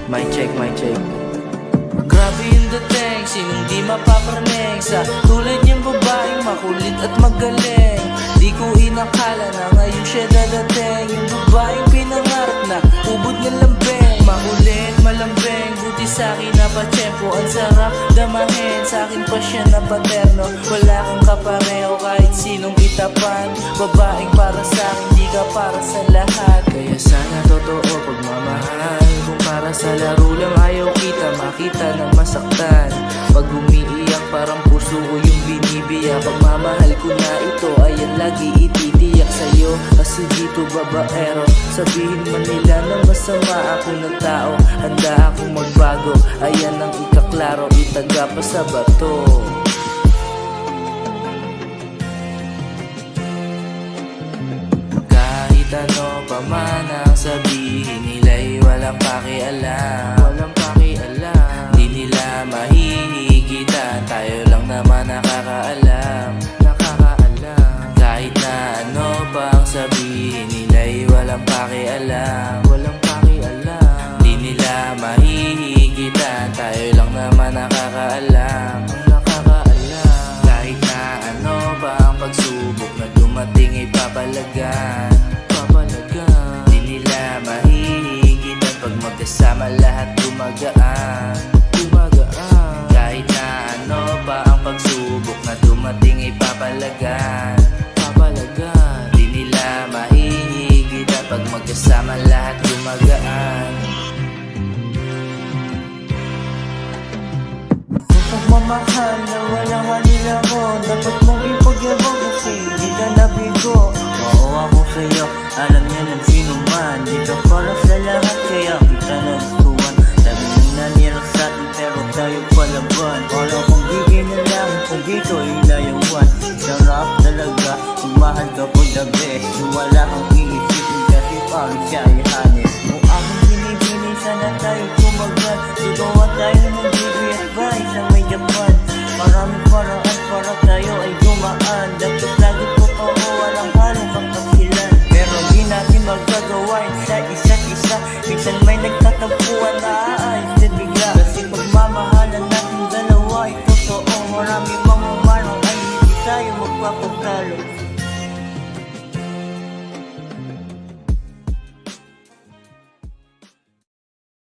Mic check, mic check. Grabe yung dating, sinong di mapapraning sa tulad niyang babaeng makulit at magaling. Di ko inakala na ngayon siya dadating, yung babaeng pinangarap na ubod ng lambing. Makulit, malambing, buti sa'kin na patsyempo. Ang sarap damahin, sa'kin pa siya na paterno. Wala kang kapareho kahit sinong itapan. Babaeng para sa'kin, di ka para sa lahat. Kaya sana totoo pagmamahal. Kung para sa laro lang ayaw kita makita ng masaktan. Pag umiiyak parang puso ko yung binibiyak. Pagmamahal ko na ito ayan lagi ititiyak sa'yo. Kasi dito babaero, sabihin man nila na masama ako ng tao. Handa akong magbago, ayan ang ikaklaro. Itaga pa sa bato. Kahit ano pa man ang sabihin nila'y walang pakialam. Walang pakialam. Di nila mahihigitan, tayo lang naman nakakaalam. Nakakaalam. Kahit na ano pa ang sabihin nila'y walang pakialam. Walang pakialam. Di nila mahihigitan, tayo lang naman nakakaalam. Nakakaalam. Kahit na ano pa ang pagsubok na dumating ay papalagan. Di nila mahihigitan pag magkasama lahat gumagaan. Kahit na ano pa ang pagsubok na dumating ay papalagan. Di nila mahihigitan pag magkasama lahat gumagaan. Kung pagmamahal na walang halilangon, dapat mong ipagyabang kasi di ka nabigo. Oo ako sa'yo, alam niya ng sino man, di ka para sa lahat kaya